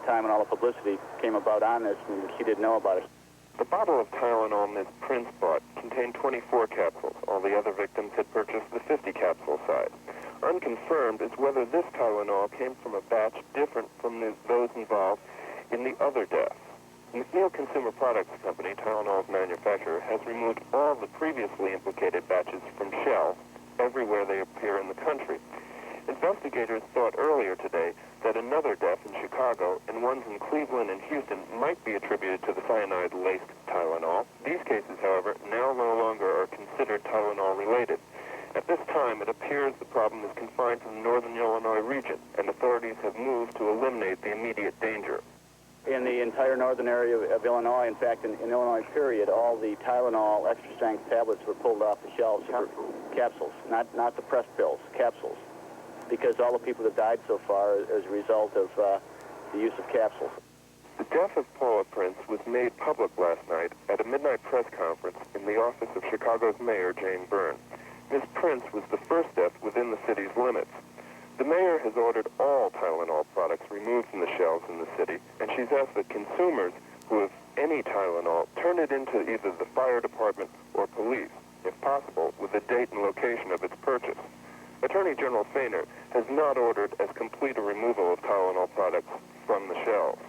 time when all the publicity came about on this, and she didn't know about it. The bottle of Tylenol Ms. Prince bought contained 24 capsules. All the other victims had purchased the 50-capsule size. Unconfirmed is whether this Tylenol came from a batch different from those involved in the other deaths. McNeil Consumer Products Company, Tylenol's manufacturer, has removed all the previously implicated batches from shelves everywhere they appear in the country. Investigators thought earlier today that another death in Chicago and ones in Cleveland and Houston might be attributed to the cyanide-laced Tylenol. These cases, however, now no longer are considered Tylenol-related. At this time, it appears the problem is confined to the northern Illinois region, and authorities have moved to eliminate the immediate danger. In the entire northern area of Illinois, in fact, in Illinois, period, all the Tylenol extra-strength tablets were pulled off the shelves. Capsules, not the pressed pills, capsules. Because all the people that died so far as a result of the use of capsules. The death of Paula Prince was made public last night at a midnight press conference in the office of Chicago's Mayor, Jane Byrne. Ms. Prince was the first death within the city's limits. The mayor has ordered all Tylenol products removed from the shelves in the city, and she's asked that consumers who have any Tylenol turn it into either the fire department or police, if possible, with the date and location of its purchase. Attorney General Feiner has not ordered as complete a removal of Tylenol products from the shelves.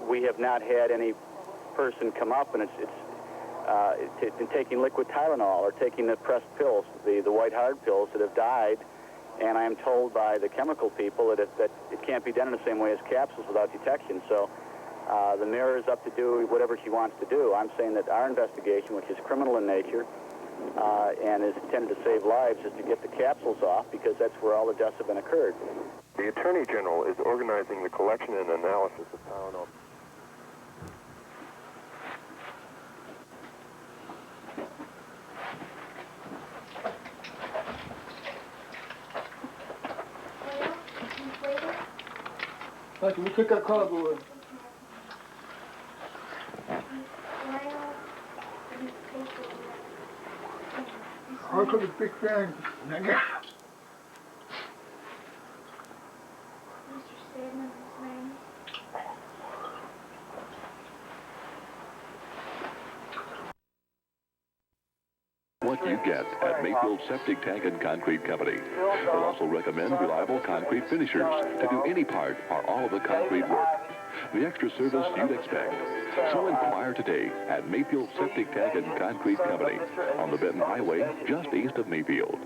We have not had any person come up and it's taking liquid Tylenol or taking the pressed pills, the white hard pills that have died, and I am told by the chemical people that it can't be done in the same way as capsules without detection. So the mayor is up to do whatever she wants to do. I'm saying that our investigation, which is criminal in nature, and is intended to save lives, is to get the capsules off because that's where all the deaths have been occurred. The Attorney General is organizing the collection and analysis of Tylenol. Hey, can we pick up cardboard? I took a big bag. What you get at Mayfield Septic Tank and Concrete Company. We'll also recommend reliable concrete finishers to do any part or all of the concrete work. The extra service you'd expect. So inquire today at Mayfield Septic Tank and Concrete Company on the Benton Highway just east of Mayfield.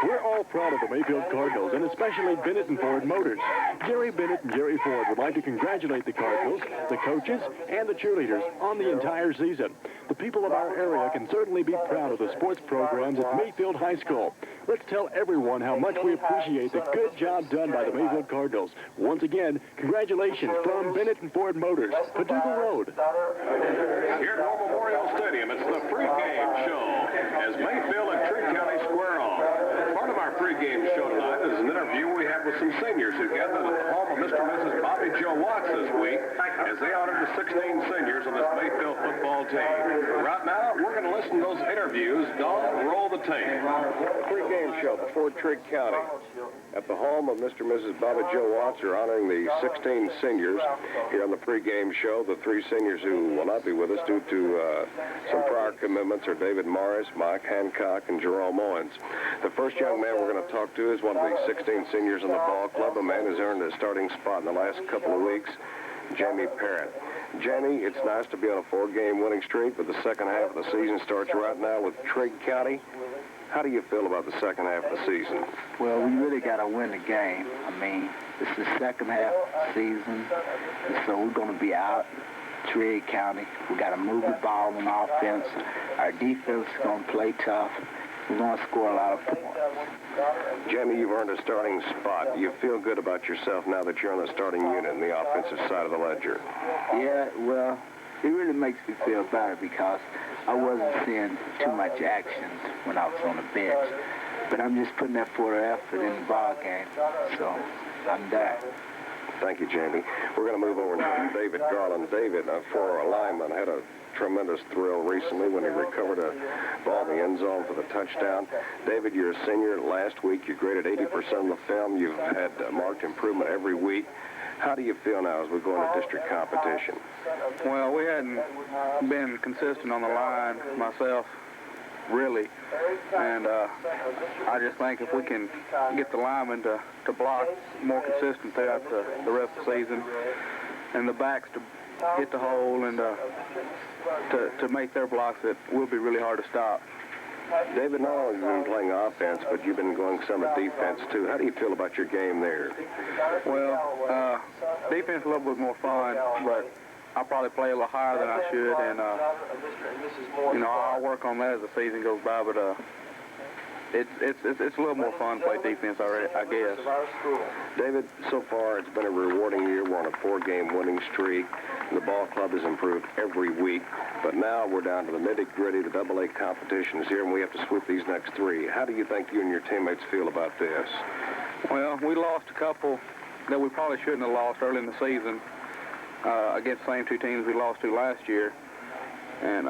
We're all proud of the Mayfield Cardinals, and especially Bennett and Ford Motors. Jerry Bennett and Jerry Ford would like to congratulate the Cardinals, the coaches, and the cheerleaders on the entire season. The people of our area can certainly be proud of the sports programs at Mayfield High School. Let's tell everyone how much we appreciate the good job done by the Mayfield Cardinals. Once again, congratulations from Bennett and Ford Motors, Paducah Road. Here at War Memorial Stadium, it's the pregame show as Mayfield and Trigg County square off. Part of our pregame show tonight is an interview we have with some seniors who gathered at the home of Mr. and Mrs. Bobby Joe Watts this week as they honored the 16 seniors on this Mayfield football team. Right now, we're going to listen to those interviews. Don, roll the tape. Pregame show before Trigg County. At the home of Mr. and Mrs. Bobby Joe Watts are honoring the 16 seniors here on the pregame show. The 3 seniors who will not be with us due to some prior commitments are David Morris, Mike Hancock, and Jerome Owens. The first young man we're going to talk to is one of the 16 seniors in the ball club, a man who's earned a starting spot in the last couple of weeks, Jamie Parrott. Jamie, it's nice to be on a 4-game winning streak, but the second half of the season starts right now with Trigg County. How do you feel about the second half of the season? Well, we really got to win the game. I mean, it's the second half of the season, so we're going to be out. Trigg County, we got to move the ball on offense. Our defense is going to play tough. We're going to score a lot of points. Jamie, you've earned a starting spot. Do you feel good about yourself now that you're on the starting unit in the offensive side of the ledger? Yeah, well, it really makes me feel better because I wasn't seeing too much action when I was on the bench. But I'm just putting that forward effort in the ball game, so I'm there. Thank you, Jamie. We're going to move over to David Garland. David, for our lineman, had a tremendous thrill recently when he recovered a ball in the end zone for the touchdown. David, you're a senior. Last week, you graded 80% of the film. You've had marked improvement every week. How do you feel now as we go into district competition? Well, we hadn't been consistent on the line, myself, really. And I just think if we can get the linemen to block more consistent throughout the rest of the season, and the backs to hit the hole and to make their blocks, it will be really hard to stop. David, not only have you been playing offense, but you've been going some of defense, too. How do you feel about your game there? Well, defense a little bit more fun, but I'll probably play a little higher than I should, and, I'll work on that as the season goes by, but it's a little more fun to play defense, I guess. David, so far it's been a rewarding year. We're on a 4-game winning streak. The ball club has improved every week, but now we're down to the nitty-gritty. The AA competition is here, and we have to sweep these next 3. How do you think you and your teammates feel about this? Well, we lost a couple that we probably shouldn't have lost early in the season against the same 2 teams we lost to last year, and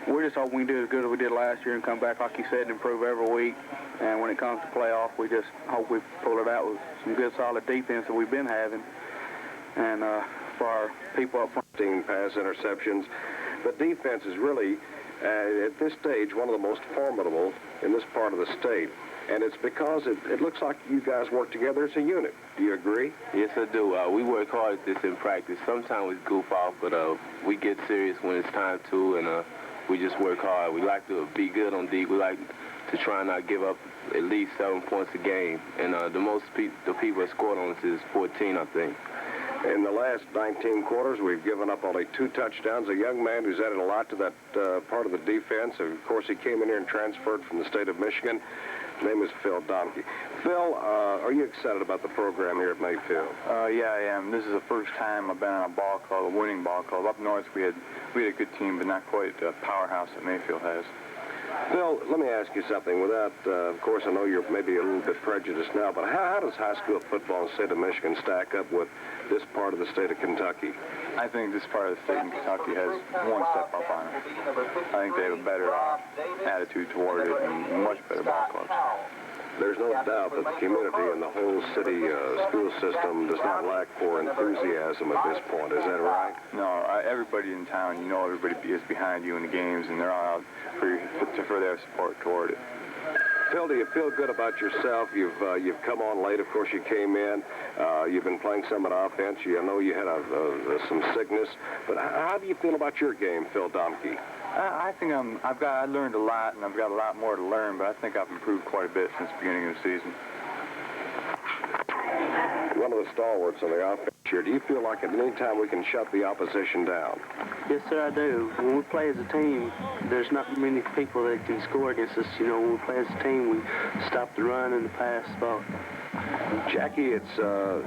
we're just hoping we can do as good as we did last year and come back, like you said, and improve every week. And when it comes to playoff, we just hope we pull it out with some good, solid defense that we've been having. And for our people up front. 15 pass interceptions. But defense is really, at this stage, one of the most formidable in this part of the state. And it's because it looks like you guys work together as a unit. Do you agree? Yes, I do. We work hard at this in practice. Sometimes we goof off, but we get serious when it's time to, and we just work hard. We like to be good on D. We like to try and not give up at least 7 points a game. And the most the people that scored on us is 14, I think. In the last 19 quarters, we've given up only 2 touchdowns. A young man who's added a lot to that part of the defense. Of course, he came in here and transferred from the state of Michigan. His name is Phil Donkey. Phil, are you excited about the program here at Mayfield? Yeah, I am. This is the first time I've been on a ball club, a winning ball club. Up north, we had a good team, but not quite the powerhouse that Mayfield has. Phil, let me ask you something. Without, of course, I know you're maybe a little bit prejudiced now, but how does high school football in the state of Michigan stack up with this part of the state of Kentucky? I think this part of the state of Kentucky has one step up on it. I think they have a better attitude toward it and much better ball clubs. There's no doubt that the community and the whole city school system does not lack for enthusiasm at this point. Is that right? No, everybody in town, everybody is behind you in the games, and they're all out for their support toward it. Phil, do you feel good about yourself? You've come on late. Of course, you came in. You've been playing some at offense. I know you had some sickness, but how do you feel about your game, Phil Donkey? I think I learned a lot, and I've got a lot more to learn, but I think I've improved quite a bit since the beginning of the season. One of the stalwarts on the offense here, do you feel like at any time we can shut the opposition down? Yes, sir, I do. When we play as a team, there's not many people that can score against us. When we play as a team, we stop the run and the pass both. Jackie, it's a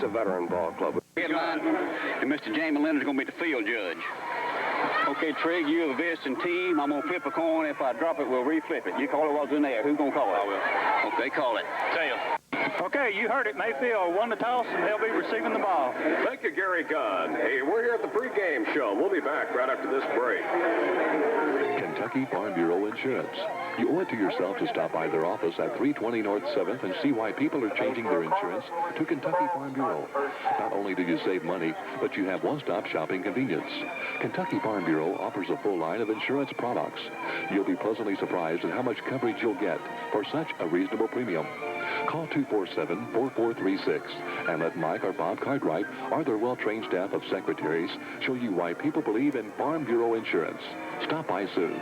veteran ball club. Headline, and Mr. Jamie Leonard's going to be the field judge. Okay, Trigg, you're the visiting team. I'm going to flip a coin. If I drop it, we'll reflip it. You call it what's in there. Who's going to call it? I will. Okay, call it. Tail. Okay, you heard it. Mayfield won the toss, and they'll be receiving the ball. Thank you, Gary Gunn. Hey, we're here at the pregame show. We'll be back right after this break. Kentucky Farm Bureau Insurance. You owe it to yourself to stop by their office at 320 North 7th and see why people are changing their insurance to Kentucky Farm Bureau. Not only do you save money, but you have one-stop shopping convenience. Kentucky Farm Bureau offers a full line of insurance products. You'll be pleasantly surprised at how much coverage you'll get for such a reasonable premium. Call 247-4436 and let Mike or Bob Cartwright or their well-trained staff of secretaries show you why people believe in Farm Bureau Insurance. Stop by soon.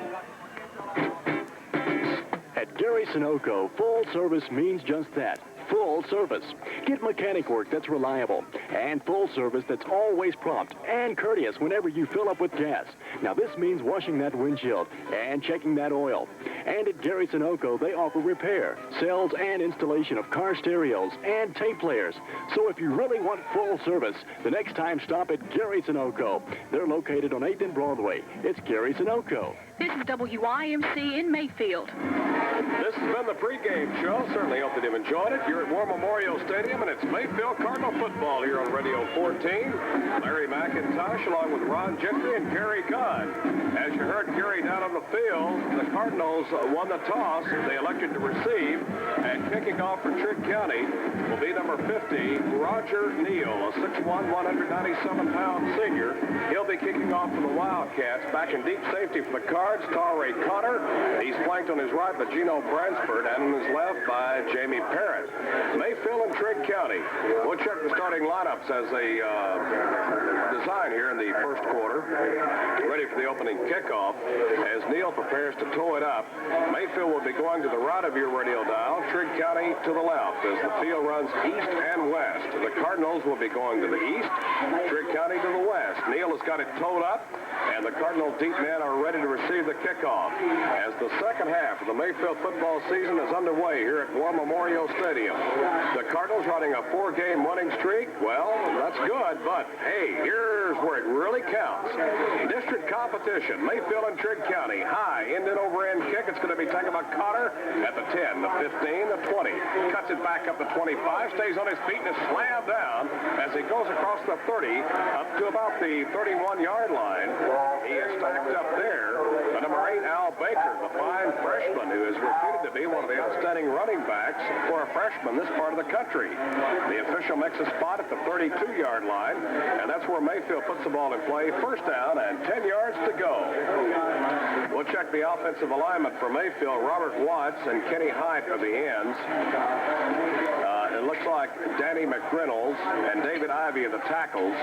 At Gary Sunoco, full service means just that. Full service. Get mechanic work that's reliable and full service that's always prompt and courteous whenever you fill up with gas. Now this means washing that windshield and checking that oil. And at Gary Sunoco, they offer repair, sales, and installation of car stereos and tape players. So if you really want full service, the next time stop at Gary Sunoco. They're located on 8th and Broadway. It's Gary Sunoco. This is WIMC in Mayfield. This has been the pregame show. Certainly hope that you've enjoyed it. You're at War Memorial Stadium, and it's Mayfield Cardinal football here on Radio 14. Larry McIntosh along with Ron Gentry and Gary Gunn. As you heard Gary down on the field, the Cardinals won the toss. They elected to receive, and kicking off for Trigg County will be number 50, Roger Neal, a 6'1", 197-pound senior. He'll be kicking off for the Wildcats. Back in deep safety for the Cards, Torrey Connor. He's flanked on his right by Gino Bransford, and on his left by Jamie Parrott. Mayfield and Trigg County. We'll check the starting lineups as they design here in the first quarter. Ready for the opening kickoff as Neal prepares to tow it up. Mayfield will be going to the right of your radio dial, Trigg County to the left as the field runs east and west. The Cardinals will be going to the east, Trigg County to the west. Neal has got it towed up, and the Cardinal deep men are ready to receive the kickoff as the second half of the Mayfield football season is underway here at War Memorial Stadium. The Cardinals running a 4-game winning streak. Well, that's good, but hey, here's where it really counts. District competition, Mayfield and Trigg County. High end-in over-end kick. It's going to be taken by Cotter at the 10, the 15, the 20. Cuts it back up to 25, stays on his feet and is slammed down as he goes across the 30 up to about the 31-yard line. He is stacked up there. Number 8, Al Baker, the fine freshman who is reputed to be one of the outstanding running backs for a freshman this part of the country. The official makes a spot at the 32-yard line, and that's where Mayfield puts the ball in play. First down and 10 yards to go. We'll check the offensive alignment for Mayfield. Robert Watts and Kenny Hyde are the ends. It looks like Danny McReynolds and David Ivey are the tackles.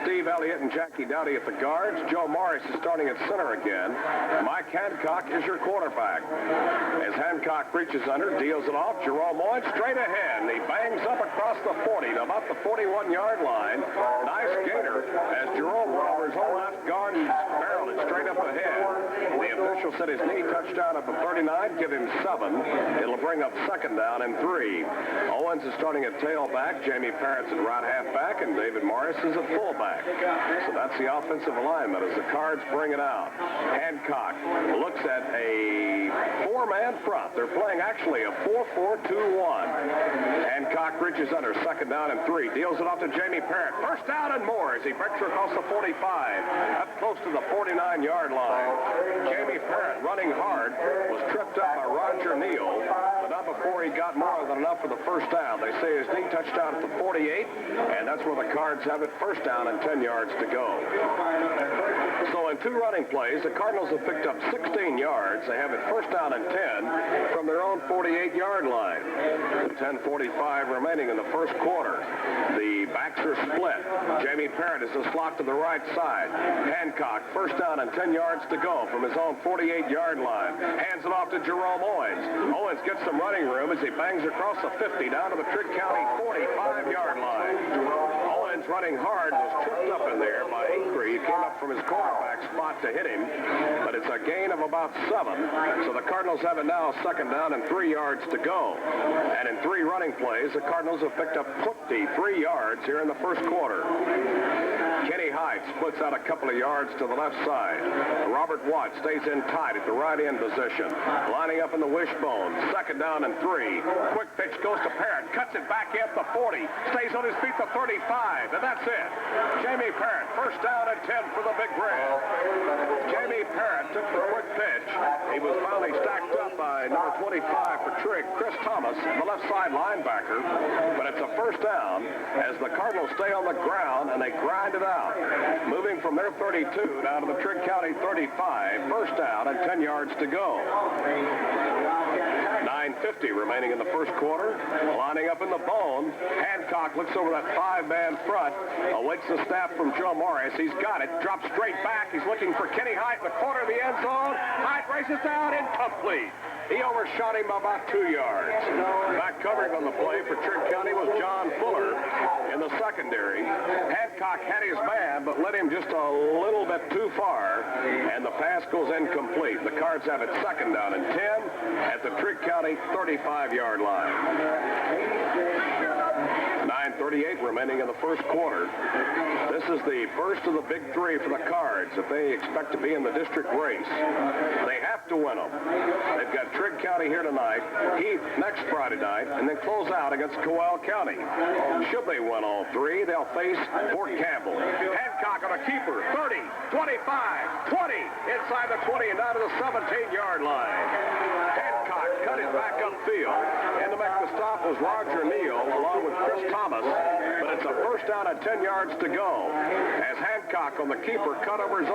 Steve Elliott and Jackie Dowdy at the guards. Joe Morris is starting at center again. Mike Hancock is your quarterback. As Hancock reaches under, deals it off. Jerome Owens straight ahead. And he bangs up across the 40 to about the 41-yard line. Nice gainer as Jerome went over his whole left guard and barreled it straight up ahead. The official said his knee touchdown at the 39. Give him 7. It'll bring up second down and 3. Owens is starting at tailback. Jamie Parrott's at right halfback, and David Morris is at fullback. So that's the offensive alignment as the Cards bring it out. Hancock looks at a 4-man front. They're playing actually a 4-4-2-1. Hancock reaches under, second down and 3. Deals it off to Jamie Parrott. First down and more as he breaks across the 45. Up close to the 49-yard line. Jamie Parrott, running hard, was tripped up by Roger Neal, but not before he got more than enough for the first down. They say his knee touchdown at the 48, and that's where the Cards have it. First down and 10 yards to go. So in 2 running plays, the Cardinals have picked up 16 yards. They have it first down and 10 from their own 48-yard line. 10:45 remaining in the first quarter. The backs are split. Jamie Parrott is a slot to the right side. Hancock, first down and 10 yards to go from his own 48-yard line. Hands it off to Jerome Owens. Owens gets some running room as he bangs across the 50 down to the Trigg County 45-yard line. Owens running hard was tripped up in there by Acree. He came up from his quarterback spot to hit him, but it's a gain of about 7. So the Cardinals have it now second down and 3 yards to go. And in 3 running plays, the Cardinals have picked up 23 yards here in the first quarter. Kenny Hyde splits out a couple of yards to the left side. Robert Watt stays in tight at the right end position. Lining up in the wishbone. Second down and 3. Quick pitch goes to Parrott. Cuts it back at the 40. Stays on his feet to 35. And that's it. Jamie Parrott, first down and 10 for the Big Red. Jamie Parrott took the quick pitch. He was finally stacked up by number 25 for Trigg, Chris Thomas, the left side linebacker. But it's a first down as the Cardinals stay on the ground and they grind it out. Moving from their 32 down to the Trigg County 35. First down and 10 yards to go. 9:50 remaining in the first quarter. Lining up in the bone. Hancock looks over that 5-man front. Awaits the snap from Joe Morris. He's got it. Drops straight back. He's looking for Kenny Hyde in the corner of the end zone. Hyde races down. Incomplete. He overshot him by about 2 yards. Back covering on the play for Trigg County was John Fuller in the secondary. Hancock had his man, but led him just a little bit too far, and the pass goes incomplete. The Cards have it second down and 10 at the Trigg County 35-yard line. 9:30 2:38 remaining in the first quarter. This is the first of the big three for the Cards if they expect to be in the district race. They have to win them. They've got Trigg County here tonight, Heath next Friday night, and then close out against Cowell County. Should they win all three, they'll face Fort Campbell. Hancock on a keeper, 30, 25, 20, inside the 20 and down to the 17-yard line. Hancock cut it back upfield, and to make the stop was Roger Neal along with Chris Thomas, but it's a first down at 10 yards to go as Hancock on the keeper cut over his own